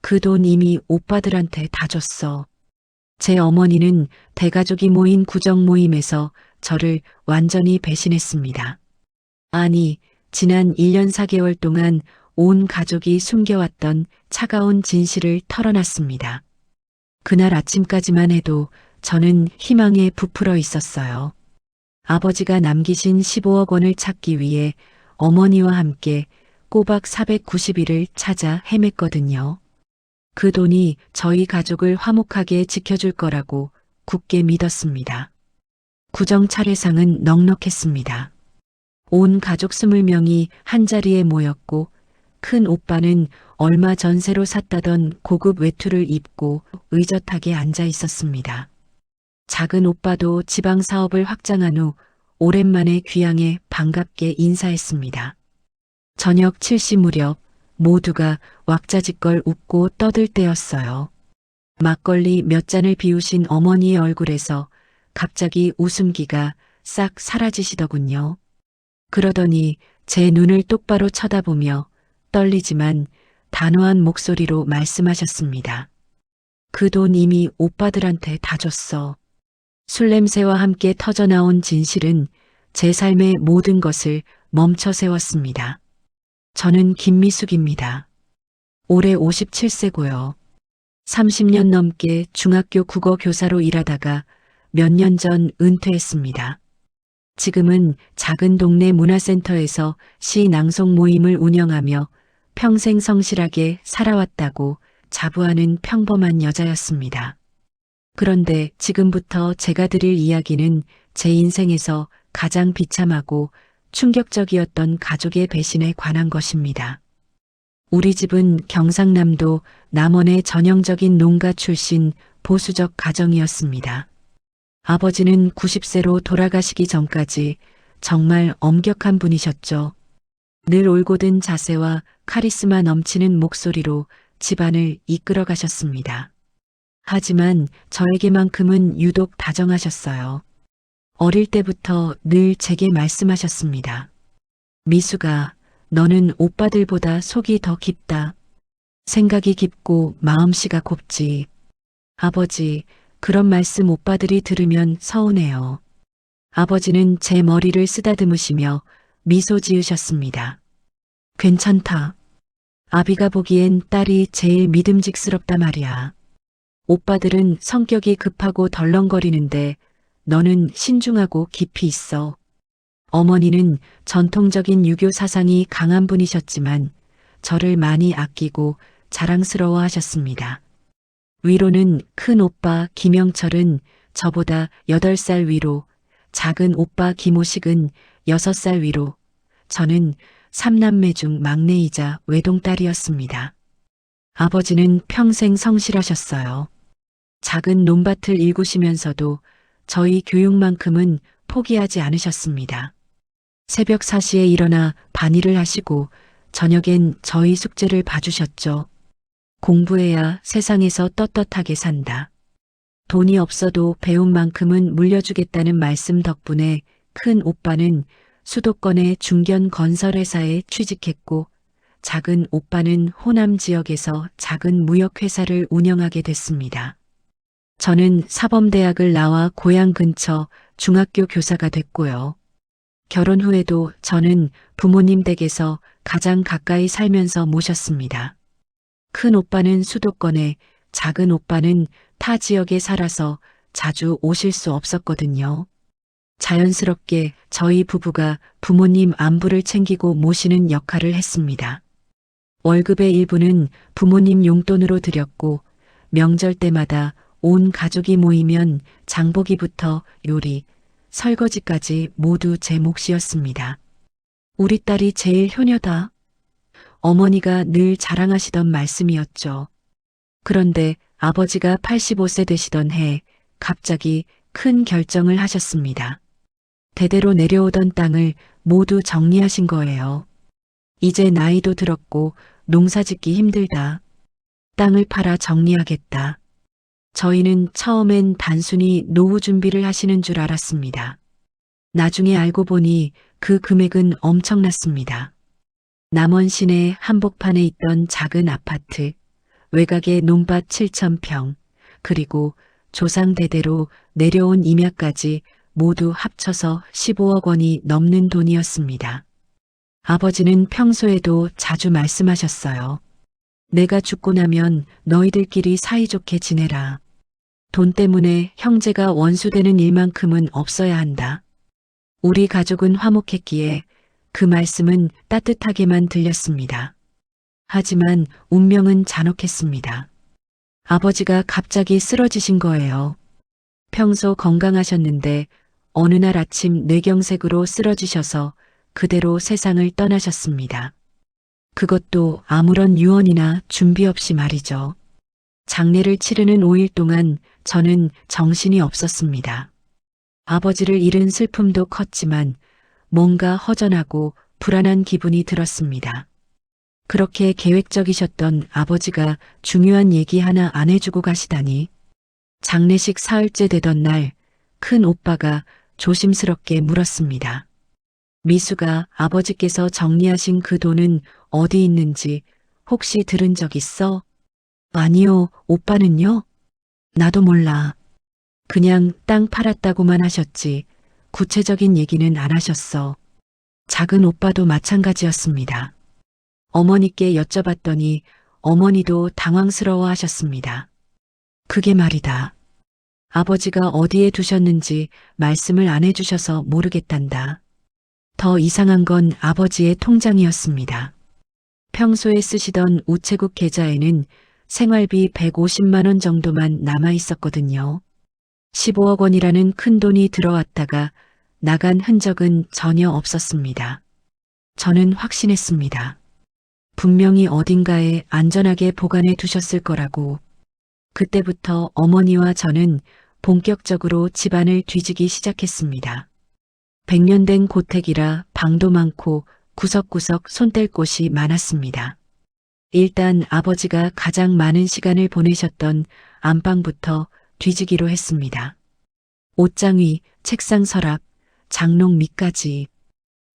그 돈 이미 오빠들한테 다 줬어. 제 어머니는 대가족이 모인 구정 모임에서 저를 완전히 배신했습니다. 아니, 지난 1년 4개월 동안 온 가족이 숨겨왔던 차가운 진실을 털어놨습니다. 그날 아침까지만 해도 저는 희망에 부풀어 있었어요. 아버지가 남기신 15억 원을 찾기 위해 어머니와 함께 꼬박 490일을 찾아 헤맸거든요. 그 돈이 저희 가족을 화목하게 지켜줄 거라고 굳게 믿었습니다. 구정 차례상은 넉넉했습니다. 온 가족 20명이 한자리에 모였고 큰 오빠는 얼마 전세로 샀다던 고급 외투를 입고 의젓하게 앉아 있었습니다. 작은 오빠도 지방 사업을 확장한 후 오랜만에 귀향에 반갑게 인사했습니다. 저녁 7시 무렵 모두가 왁자지껄 웃고 떠들 때였어요. 막걸리 몇 잔을 비우신 어머니의 얼굴에서 갑자기 웃음기가 싹 사라지시더군요. 그러더니 제 눈을 똑바로 쳐다보며 떨리지만 단호한 목소리로 말씀하셨습니다. 그 돈 이미 오빠들한테 다 줬어. 술 냄새와 함께 터져나온 진실은 제 삶의 모든 것을 멈춰 세웠습니다. 저는 김미숙입니다. 올해 57세고요. 30년 넘게 중학교 국어 교사로 일하다가 몇 년 전 은퇴했습니다. 지금은 작은 동네 문화센터에서 시 낭송 모임을 운영하며 평생 성실하게 살아왔다고 자부하는 평범한 여자였습니다. 그런데 지금부터 제가 드릴 이야기는 제 인생에서 가장 비참하고 충격적이었던 가족의 배신에 관한 것입니다. 우리 집은 경상남도 남원의 전형적인 농가 출신 보수적 가정이었습니다. 아버지는 90세로 돌아가시기 전까지 정말 엄격한 분이셨죠. 늘 올곧은 자세와 카리스마 넘치는 목소리로 집안을 이끌어 가셨습니다. 하지만 저에게만큼은 유독 다정하셨어요. 어릴 때부터 늘 제게 말씀하셨습니다. 미숙아, 너는 오빠들보다 속이 더 깊다. 생각이 깊고 마음씨가 곱지. 아버지, 그런 말씀 오빠들이 들으면 서운해요. 아버지는 제 머리를 쓰다듬으시며 미소 지으셨습니다. 괜찮다. 아비가 보기엔 딸이 제일 믿음직스럽다 말이야. 오빠들은 성격이 급하고 덜렁거리는데 너는 신중하고 깊이 있어. 어머니는 전통적인 유교 사상이 강한 분이셨지만 저를 많이 아끼고 자랑스러워 하셨습니다. 위로는 큰 오빠 김영철은 저보다 8살 위로, 작은 오빠 김호식은 6살 위로, 저는 3남매 중 막내이자 외동딸이었습니다. 아버지는 평생 성실하셨어요. 작은 논밭을 일구시면서도 저희 교육만큼은 포기하지 않으셨습니다. 새벽 4시에 일어나 반일을 하시고 저녁엔 저희 숙제를 봐주셨죠. 공부해야 세상에서 떳떳하게 산다. 돈이 없어도 배운 만큼은 물려주겠다는 말씀 덕분에 큰 오빠는 수도권의 중견 건설회사에 취직했고 작은 오빠는 호남 지역에서 작은 무역회사를 운영하게 됐습니다. 저는 사범대학을 나와 고향 근처 중학교 교사가 됐고요. 결혼 후에도 저는 부모님 댁에서 가장 가까이 살면서 모셨습니다. 큰 오빠는 수도권에, 작은 오빠는 타 지역에 살아서 자주 오실 수 없었거든요. 자연스럽게 저희 부부가 부모님 안부를 챙기고 모시는 역할을 했습니다. 월급의 일부는 부모님 용돈으로 드렸고 명절 때마다 온 가족이 모이면 장보기부터 요리, 설거지까지 모두 제 몫이었습니다. 우리 딸이 제일 효녀다. 어머니가 늘 자랑하시던 말씀이었죠. 그런데 아버지가 85세 되시던 해 갑자기 큰 결정을 하셨습니다. 대대로 내려오던 땅을 모두 정리하신 거예요. 이제 나이도 들었고 농사짓기 힘들다. 땅을 팔아 정리하겠다. 저희는 처음엔 단순히 노후 준비를 하시는 줄 알았습니다. 나중에 알고 보니 그 금액은 엄청났습니다. 남원 시내 한복판에 있던 작은 아파트, 외곽에 논밭 7,000평, 그리고 조상대대로 내려온 임야까지 모두 합쳐서 15억 원이 넘는 돈이었습니다. 아버지는 평소에도 자주 말씀하셨어요. 내가 죽고 나면 너희들끼리 사이좋게 지내라. 돈 때문에 형제가 원수되는 일만큼은 없어야 한다. 우리 가족은 화목했기에 그 말씀은 따뜻하게만 들렸습니다. 하지만 운명은 잔혹했습니다. 아버지가 갑자기 쓰러지신 거예요. 평소 건강하셨는데 어느 날 아침 뇌경색으로 쓰러지셔서 그대로 세상을 떠나셨습니다. 그것도 아무런 유언이나 준비 없이 말이죠. 장례를 치르는 5일 동안 저는 정신이 없었습니다. 아버지를 잃은 슬픔도 컸지만 뭔가 허전하고 불안한 기분이 들었습니다. 그렇게 계획적이셨던 아버지가 중요한 얘기 하나 안 해주고 가시다니. 장례식 사흘째 되던 날 큰 오빠가 조심스럽게 물었습니다. 미수가 아버지께서 정리하신 그 돈은 어디 있는지 혹시 들은 적 있어? 아니요, 오빠는요? 나도 몰라. 그냥 땅 팔았다고만 하셨지 구체적인 얘기는 안 하셨어. 작은 오빠도 마찬가지였습니다. 어머니께 여쭤봤더니 어머니도 당황스러워 하셨습니다. 그게 말이다. 아버지가 어디에 두셨는지 말씀을 안 해주셔서 모르겠단다. 더 이상한 건 아버지의 통장이었습니다. 평소에 쓰시던 우체국 계좌에는 생활비 150만 원 정도만 남아 있었거든요. 15억 원이라는 큰 돈이 들어왔다가 나간 흔적은 전혀 없었습니다. 저는 확신했습니다. 분명히 어딘가에 안전하게 보관해 두셨을 거라고. 그때부터 어머니와 저는 본격적으로 집안을 뒤지기 시작했습니다. 100년 된 고택이라 방도 많고 구석구석 손댈 곳이 많았습니다. 일단 아버지가 가장 많은 시간을 보내셨던 안방부터 뒤지기로 했습니다. 옷장 위, 책상 서랍, 장롱 밑까지.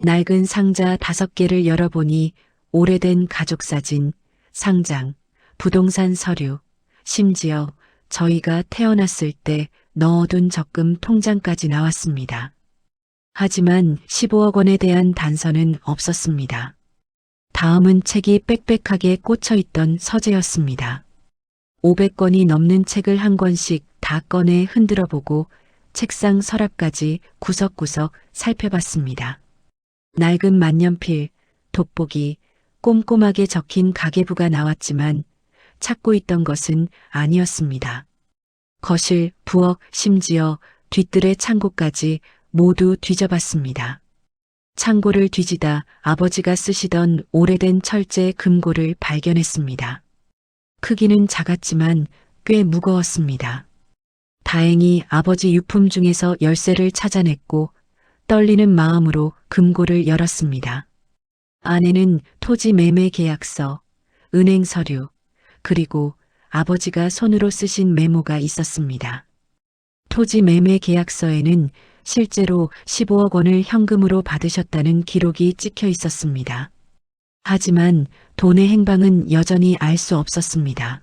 낡은 상자 5개를 열어보니 오래된 가족사진, 상장, 부동산 서류, 심지어 저희가 태어났을 때 넣어둔 적금 통장까지 나왔습니다. 하지만 15억 원에 대한 단서는 없었습니다. 다음은 책이 빽빽하게 꽂혀있던 서재였습니다. 500권이 넘는 책을 한 권씩 다 꺼내 흔들어 보고 책상 서랍까지 구석구석 살펴봤습니다. 낡은 만년필, 돋보기, 꼼꼼하게 적힌 가계부가 나왔지만 찾고 있던 것은 아니었습니다. 거실, 부엌, 심지어 뒤뜰의 창고까지 모두 뒤져봤습니다. 창고를 뒤지다 아버지가 쓰시던 오래된 철제 금고를 발견했습니다. 크기는 작았지만 꽤 무거웠습니다. 다행히 아버지 유품 중에서 열쇠를 찾아냈고 떨리는 마음으로 금고를 열었습니다. 안에는 토지 매매 계약서, 은행 서류, 그리고 아버지가 손으로 쓰신 메모가 있었습니다. 토지 매매 계약서에는 실제로 15억 원을 현금으로 받으셨다는 기록이 찍혀 있었습니다. 하지만 돈의 행방은 여전히 알 수 없었습니다.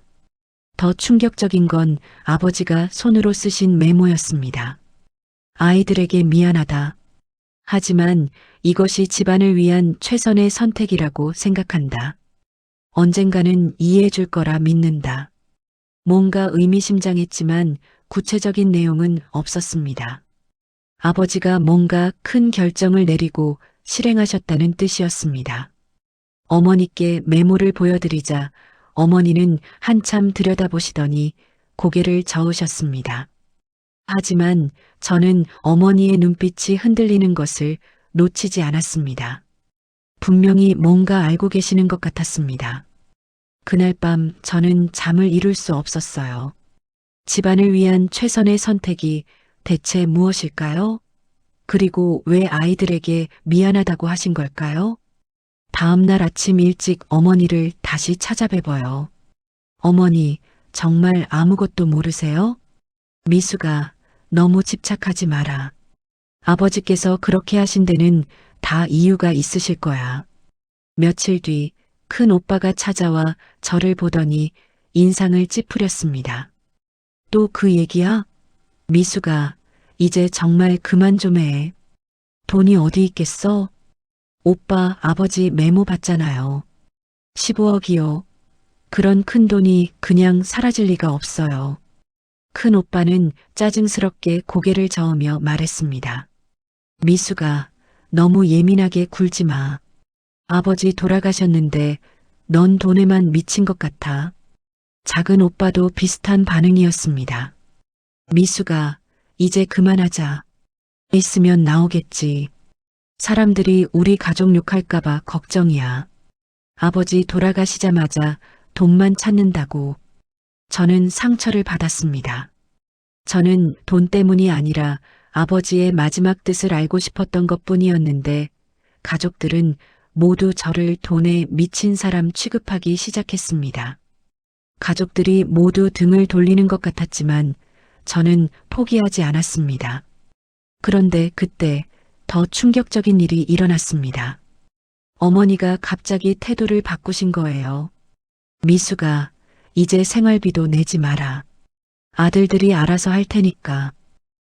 더 충격적인 건 아버지가 손으로 쓰신 메모였습니다. 아이들에게 미안하다. 하지만 이것이 집안을 위한 최선의 선택이라고 생각한다. 언젠가는 이해해 줄 거라 믿는다. 뭔가 의미심장했지만 구체적인 내용은 없었습니다. 아버지가 뭔가 큰 결정을 내리고 실행하셨다는 뜻이었습니다. 어머니께 메모를 보여드리자 어머니는 한참 들여다보시더니 고개를 저으셨습니다. 하지만 저는 어머니의 눈빛이 흔들리는 것을 놓치지 않았습니다. 분명히 뭔가 알고 계시는 것 같았습니다. 그날 밤 저는 잠을 이룰 수 없었어요. 집안을 위한 최선의 선택이 대체 무엇일까요? 그리고 왜 아이들에게 미안하다고 하신 걸까요? 다음 날 아침 일찍 어머니를 다시 찾아뵈어요. 어머니, 정말 아무것도 모르세요? 미수가 너무 집착하지 마라. 아버지께서 그렇게 하신 데는 다 이유가 있으실 거야. 며칠 뒤 큰 오빠가 찾아와 저를 보더니 인상을 찌푸렸습니다. 또 그 얘기야? 미수가 이제 정말 그만 좀 해. 돈이 어디 있겠어? 오빠 아버지 메모 받잖아요. 15억이요. 그런 큰 돈이 그냥 사라질 리가 없어요. 큰 오빠는 짜증스럽게 고개를 저으며 말했습니다. 미수가 너무 예민하게 굴지 마. 아버지 돌아가셨는데 넌 돈에만 미친 것 같아. 작은 오빠도 비슷한 반응이었습니다. 미수가 이제 그만하자. 있으면 나오겠지. 사람들이 우리 가족 욕할까봐 걱정이야. 아버지 돌아가시자마자 돈만 찾는다고. 저는 상처를 받았습니다. 저는 돈 때문이 아니라 아버지의 마지막 뜻을 알고 싶었던 것뿐이었는데 가족들은 모두 저를 돈에 미친 사람 취급하기 시작했습니다. 가족들이 모두 등을 돌리는 것 같았지만 저는 포기하지 않았습니다. 그런데 그때 더 충격적인 일이 일어났습니다. 어머니가 갑자기 태도를 바꾸신 거예요. 미수가 이제 생활비도 내지 마라. 아들들이 알아서 할 테니까.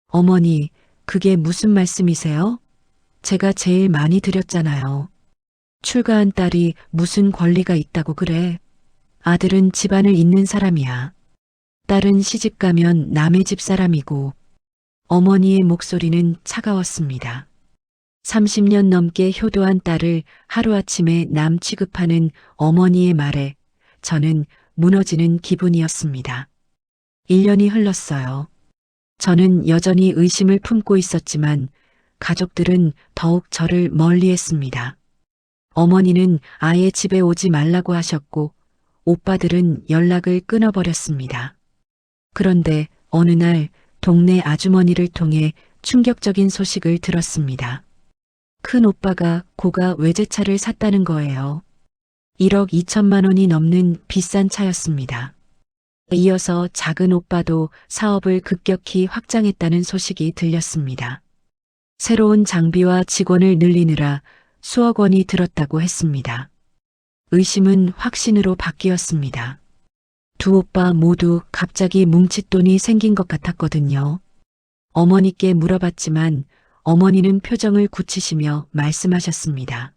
어머니, 그게 무슨 말씀이세요? 제가 제일 많이 드렸잖아요. 출가한 딸이 무슨 권리가 있다고 그래. 아들은 집안을 잇는 사람이야. 딸은 시집 가면 남의 집 사람이고. 어머니의 목소리는 차가웠습니다. 30년 넘게 효도한 딸을 하루아침에 남 취급하는 어머니의 말에 저는 무너지는 기분이었습니다. 1년이 흘렀어요. 저는 여전히 의심을 품고 있었지만 가족들은 더욱 저를 멀리했습니다. 어머니는 아예 집에 오지 말라고 하셨고 오빠들은 연락을 끊어버렸습니다. 그런데 어느 날 동네 아주머니를 통해 충격적인 소식을 들었습니다. 큰 오빠가 고가 외제차를 샀다는 거예요. 1억 2천만 원이 넘는 비싼 차였습니다. 이어서 작은 오빠도 사업을 급격히 확장했다는 소식이 들렸습니다. 새로운 장비와 직원을 늘리느라 수억 원이 들었다고 했습니다. 의심은 확신으로 바뀌었습니다. 두 오빠 모두 갑자기 뭉칫돈이 생긴 것 같았거든요. 어머니께 물어봤지만 어머니는 표정을 굳히시며 말씀하셨습니다.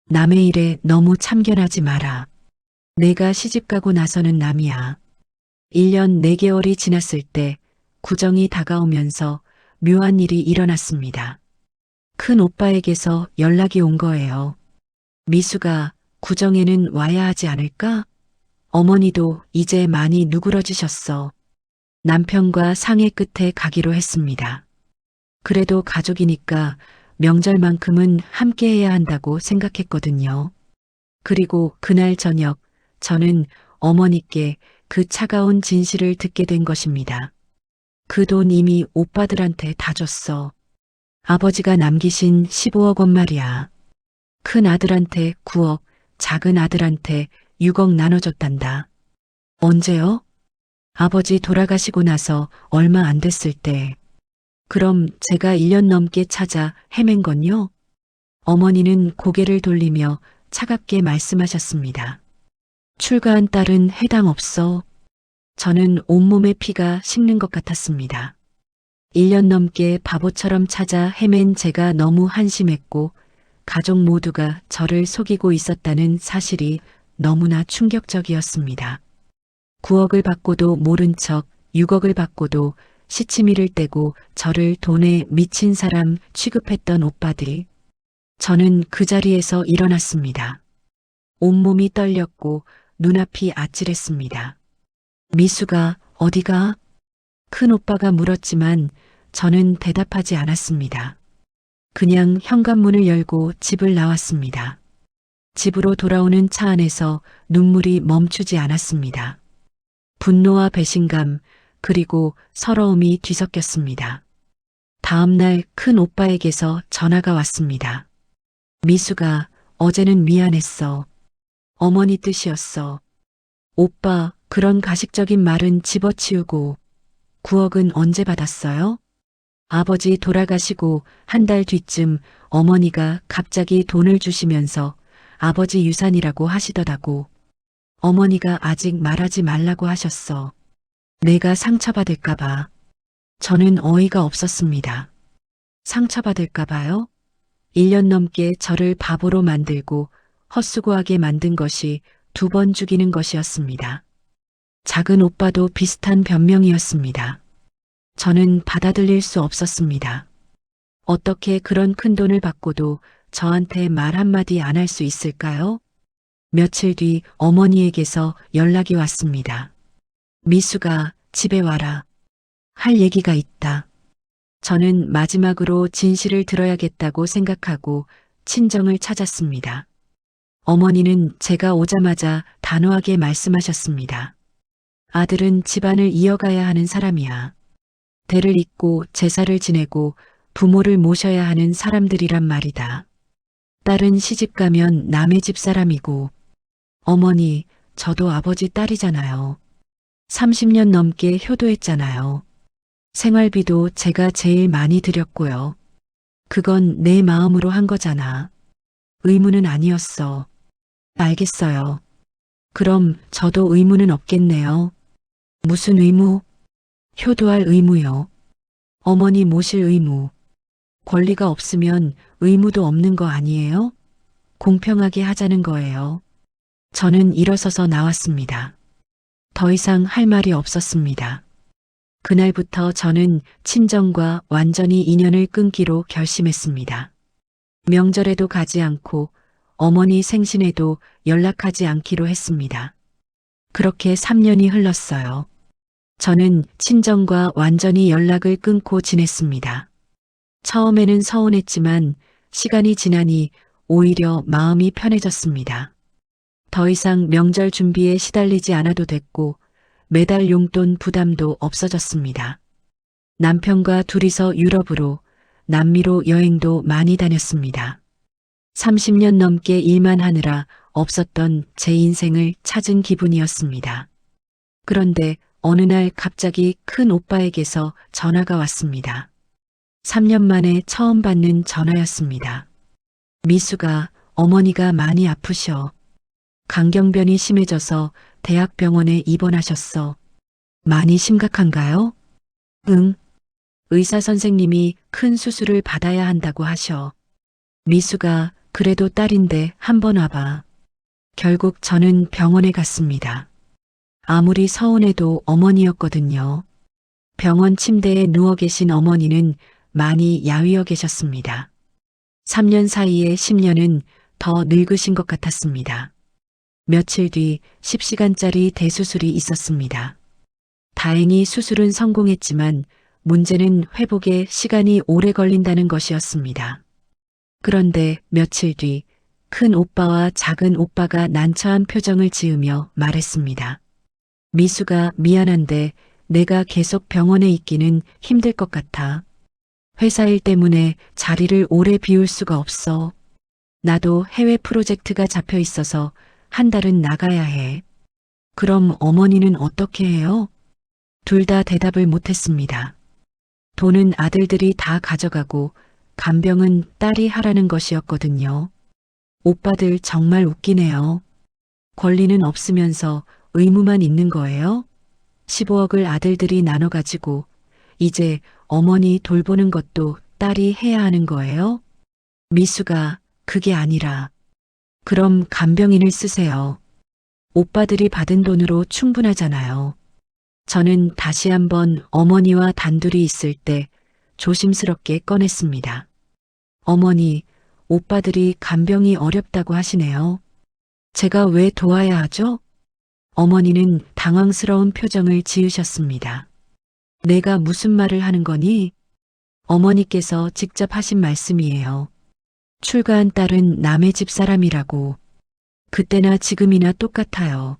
남의 일에 너무 참견하지 마라. 내가 시집가고 나서는 남이야. 1년 4개월이 지났을 때 구정이 다가오면서 묘한 일이 일어났습니다. 큰 오빠에게서 연락이 온 거예요. 미수가 구정에는 와야 하지 않을까? 어머니도 이제 많이 누그러지셨어. 남편과 상의 끝에 가기로 했습니다. 그래도 가족이니까 명절만큼은 함께 해야 한다고 생각했거든요. 그리고 그날 저녁 저는 어머니께 그 차가운 진실을 듣게 된 것입니다. 그 돈 이미 오빠들한테 다 줬어. 아버지가 남기신 15억 원 말이야. 큰 아들한테 9억, 작은 아들한테 6억 나눠줬단다. 언제요? 아버지 돌아가시고 나서 얼마 안 됐을 때. 그럼 제가 1년 넘게 찾아 헤맨 건요? 어머니는 고개를 돌리며 차갑게 말씀하셨습니다. 출가한 딸은 해당 없어. 저는 온몸에 피가 식는 것 같았습니다. 1년 넘게 바보처럼 찾아 헤맨 제가 너무 한심했고 가족 모두가 저를 속이고 있었다는 사실이 너무나 충격적이었습니다. 9억을 받고도 모른 척 6억을 받고도 시치미를 떼고 저를 돈에 미친 사람 취급했던 오빠들이. 저는 그 자리에서 일어났습니다. 온몸이 떨렸고 눈앞이 아찔했습니다. 미수가 어디가? 큰 오빠가 물었지만 저는 대답하지 않았습니다. 그냥 현관문을 열고 집을 나왔습니다. 집으로 돌아오는 차 안에서 눈물이 멈추지 않았습니다. 분노와 배신감 그리고 서러움이 뒤섞였습니다. 다음 날 큰 오빠에게서 전화가 왔습니다. 미수가 어제는 미안했어. 어머니 뜻이었어. 오빠 그런 가식적인 말은 집어치우고 9억은 언제 받았어요? 아버지 돌아가시고 한 달 뒤쯤 어머니가 갑자기 돈을 주시면서 아버지 유산이라고 하시더라고. 어머니가 아직 말하지 말라고 하셨어. 내가 상처받을까봐. 저는 어이가 없었습니다. 상처받을까봐요? 1년 넘게 저를 바보로 만들고 헛수고하게 만든 것이 2번 죽이는 것이었습니다. 작은 오빠도 비슷한 변명이었습니다. 저는 받아들일 수 없었습니다. 어떻게 그런 큰 돈을 받고도 저한테 말 한마디 안 할 수 있을까요? 며칠 뒤 어머니에게서 연락이 왔습니다. 미수가 집에 와라. 할 얘기가 있다. 저는 마지막으로 진실을 들어야겠다고 생각하고 친정을 찾았습니다. 어머니는 제가 오자마자 단호하게 말씀하셨습니다. 아들은 집안을 이어가야 하는 사람이야. 대를 잇고 제사를 지내고 부모를 모셔야 하는 사람들이란 말이다. 딸은 시집가면 남의 집 사람이고, 어머니, 저도 아버지 딸이잖아요. 30년 넘게 효도했잖아요. 생활비도 제가 제일 많이 드렸고요. 그건 내 마음으로 한 거잖아. 의무는 아니었어. 알겠어요. 그럼 저도 의무는 없겠네요. 무슨 의무? 효도할 의무요. 어머니 모실 의무. 권리가 없으면 의무도 없는 거 아니에요? 공평하게 하자는 거예요. 저는 일어서서 나왔습니다. 더 이상 할 말이 없었습니다. 그날부터 저는 친정과 완전히 인연을 끊기로 결심했습니다. 명절에도 가지 않고 어머니 생신에도 연락하지 않기로 했습니다. 그렇게 3년이 흘렀어요. 저는 친정과 완전히 연락을 끊고 지냈습니다. 처음에는 서운했지만 시간이 지나니 오히려 마음이 편해졌습니다. 더 이상 명절 준비에 시달리지 않아도 됐고 매달 용돈 부담도 없어졌습니다. 남편과 둘이서 유럽으로, 남미로 여행도 많이 다녔습니다. 30년 넘게 일만 하느라 없었던 제 인생을 찾은 기분이었습니다. 그런데 어느 날 갑자기 큰 오빠에게서 전화가 왔습니다. 3년 만에 처음 받는 전화였습니다. 미수가 어머니가 많이 아프셔. 강경변이 심해져서 대학병원에 입원하셨어. 많이 심각한가요? 응. 의사 선생님이 큰 수술을 받아야 한다고 하셔. 미수가 그래도 딸인데 한번 와봐. 결국 저는 병원에 갔습니다. 아무리 서운해도 어머니였거든요. 병원 침대에 누워 계신 어머니는 많이 야위어 계셨습니다. 3년 사이에 10년은 더 늙으신 것 같았습니다. 며칠 뒤 10시간짜리 대수술이 있었습니다. 다행히 수술은 성공했지만 문제는 회복에 시간이 오래 걸린다는 것이었습니다. 그런데 며칠 뒤 큰 오빠와 작은 오빠가 난처한 표정을 지으며 말했습니다. 미수가 미안한데 내가 계속 병원에 있기는 힘들 것 같아. 회사 일 때문에 자리를 오래 비울 수가 없어. 나도 해외 프로젝트가 잡혀 있어서 한 달은 나가야 해. 그럼 어머니는 어떻게 해요? 둘 다 대답을 못했습니다. 돈은 아들들이 다 가져가고 간병은 딸이 하라는 것이었거든요. 오빠들 정말 웃기네요. 권리는 없으면서 의무만 있는 거예요? 15억을 아들들이 나눠 가지고 이제 어머니 돌보는 것도 딸이 해야 하는 거예요? 미수가 그게 아니라 그럼 간병인을 쓰세요. 오빠들이 받은 돈으로 충분하잖아요. 저는 다시 한번 어머니와 단둘이 있을 때 조심스럽게 꺼냈습니다. 어머니, 오빠들이 간병이 어렵다고 하시네요. 제가 왜 도와야 하죠? 어머니는 당황스러운 표정을 지으셨습니다. 내가 무슨 말을 하는 거니? 어머니께서 직접 하신 말씀이에요. 출가한 딸은 남의 집 사람이라고. 그때나 지금이나 똑같아요.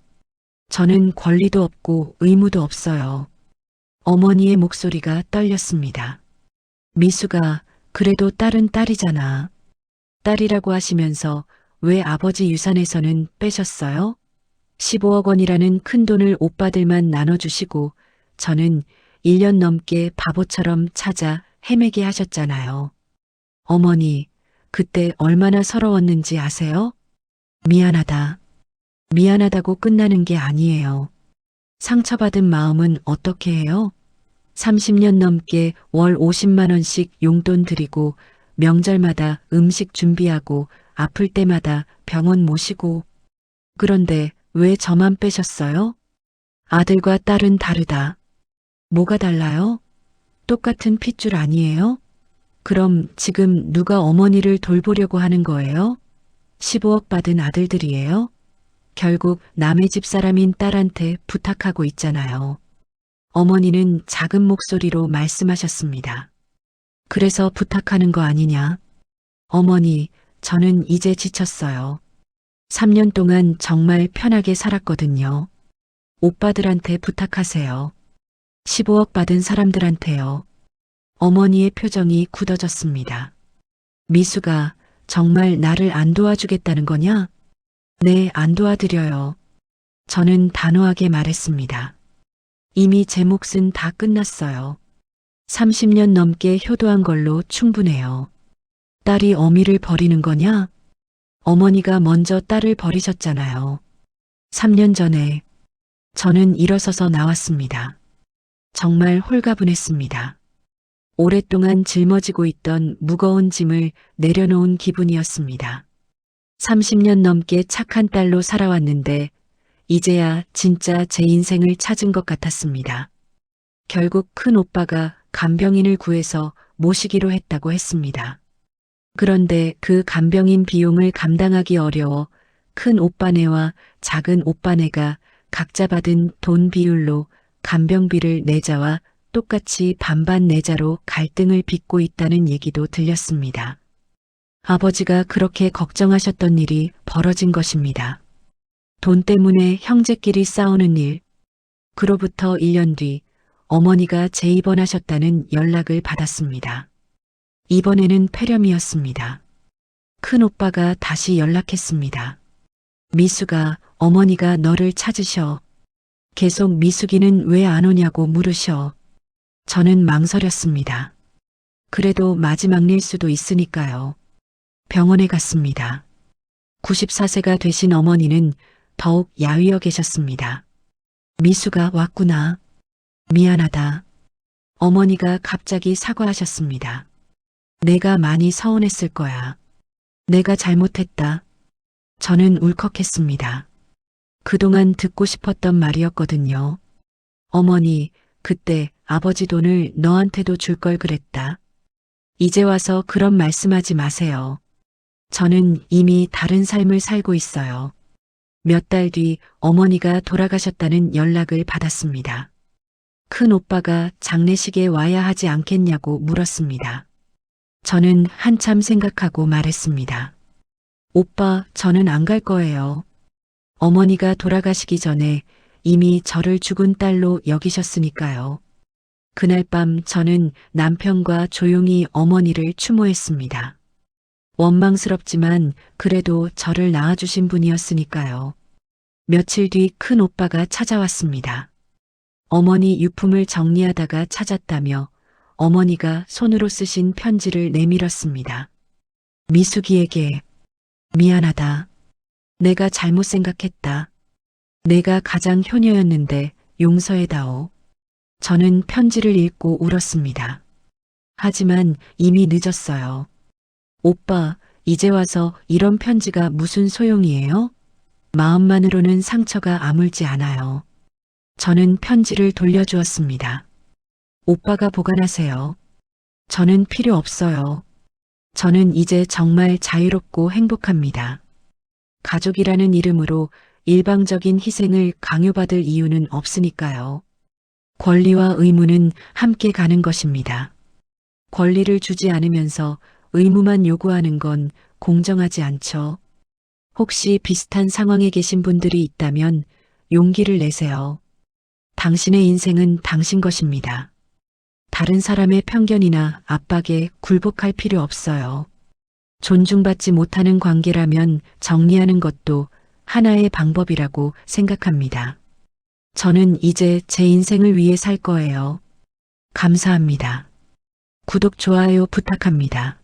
저는 권리도 없고 의무도 없어요. 어머니의 목소리가 떨렸습니다. 미수가 그래도 딸은 딸이잖아. 딸이라고 하시면서 왜 아버지 유산에서는 빼셨어요? 15억 원이라는 큰 돈을 오빠들만 나눠주시고 저는 1년 넘게 바보처럼 찾아 헤매게 하셨잖아요. 어머니, 그때 얼마나 서러웠는지 아세요? 미안하다. 미안하다고 끝나는 게 아니에요. 상처받은 마음은 어떻게 해요? 30년 넘게 월 50만 원씩 용돈 드리고 명절마다 음식 준비하고 아플 때마다 병원 모시고 그런데 왜 저만 빼셨어요? 아들과 딸은 다르다. 뭐가 달라요? 똑같은 핏줄 아니에요? 그럼 지금 누가 어머니를 돌보려고 하는 거예요? 15억 받은 아들들이에요? 결국 남의 집 사람인 딸한테 부탁하고 있잖아요. 어머니는 작은 목소리로 말씀하셨습니다. 그래서 부탁하는 거 아니냐? 어머니, 저는 이제 지쳤어요. 3년 동안 정말 편하게 살았거든요. 오빠들한테 부탁하세요. 15억 받은 사람들한테요. 어머니의 표정이 굳어졌습니다. 미수가 정말 나를 안 도와주겠다는 거냐? 네, 안 도와드려요. 저는 단호하게 말했습니다. 이미 제 몫은 다 끝났어요. 30년 넘게 효도한 걸로 충분해요. 딸이 어미를 버리는 거냐? 어머니가 먼저 딸을 버리셨잖아요. 3년 전에 저는 일어서서 나왔습니다. 정말 홀가분했습니다. 오랫동안 짊어지고 있던 무거운 짐을 내려놓은 기분이었습니다. 30년 넘게 착한 딸로 살아왔는데 이제야 진짜 제 인생을 찾은 것 같았습니다. 결국 큰 오빠가 간병인을 구해서 모시기로 했다고 했습니다. 그런데 그 간병인 비용을 감당하기 어려워 큰 오빠네와 작은 오빠네가 각자 받은 돈 비율로 간병비를 내자와 똑같이 반반 내자로 갈등을 빚고 있다는 얘기도 들렸습니다. 아버지가 그렇게 걱정하셨던 일이 벌어진 것입니다. 돈 때문에 형제끼리 싸우는 일. 그로부터 1년 뒤 어머니가 재입원하셨다는 연락을 받았습니다. 이번에는 폐렴이었습니다. 큰 오빠가 다시 연락했습니다. 미수가 어머니가 너를 찾으셔. 계속 미숙이는 왜 안 오냐고 물으셔. 저는 망설였습니다. 그래도 마지막 일 수도 있으니까요. 병원에 갔습니다. 94세가 되신 어머니는 더욱 야위어 계셨습니다. 미수가 왔구나. 미안하다. 어머니가 갑자기 사과하셨습니다. 내가 많이 서운했을 거야. 내가 잘못했다. 저는 울컥했습니다. 그동안 듣고 싶었던 말이었거든요. 어머니, 그때 아버지 돈을 너한테도 줄 걸 그랬다. 이제 와서 그런 말씀하지 마세요. 저는 이미 다른 삶을 살고 있어요. 몇 달 뒤 어머니가 돌아가셨다는 연락을 받았습니다. 큰 오빠가 장례식에 와야 하지 않겠냐고 물었습니다. 저는 한참 생각하고 말했습니다. 오빠, 저는 안 갈 거예요. 어머니가 돌아가시기 전에 이미 저를 죽은 딸로 여기셨으니까요. 그날 밤 저는 남편과 조용히 어머니를 추모했습니다. 원망스럽지만 그래도 저를 낳아주신 분이었으니까요. 며칠 뒤 큰 오빠가 찾아왔습니다. 어머니 유품을 정리하다가 찾았다며 어머니가 손으로 쓰신 편지를 내밀었습니다. 미숙이에게 미안하다. 내가 잘못 생각했다. 내가 가장 효녀였는데 용서해다오. 저는 편지를 읽고 울었습니다. 하지만 이미 늦었어요. 오빠, 이제 와서 이런 편지가 무슨 소용이에요? 마음만으로는 상처가 아물지 않아요. 저는 편지를 돌려주었습니다. 오빠가 보관하세요. 저는 필요 없어요. 저는 이제 정말 자유롭고 행복합니다. 가족이라는 이름으로 일방적인 희생을 강요받을 이유는 없으니까요. 권리와 의무는 함께 가는 것입니다. 권리를 주지 않으면서 의무만 요구하는 건 공정하지 않죠. 혹시 비슷한 상황에 계신 분들이 있다면 용기를 내세요. 당신의 인생은 당신 것입니다. 다른 사람의 편견이나 압박에 굴복할 필요 없어요. 존중받지 못하는 관계라면 정리하는 것도 하나의 방법이라고 생각합니다. 저는 이제 제 인생을 위해 살 거예요. 감사합니다. 구독, 좋아요 부탁합니다.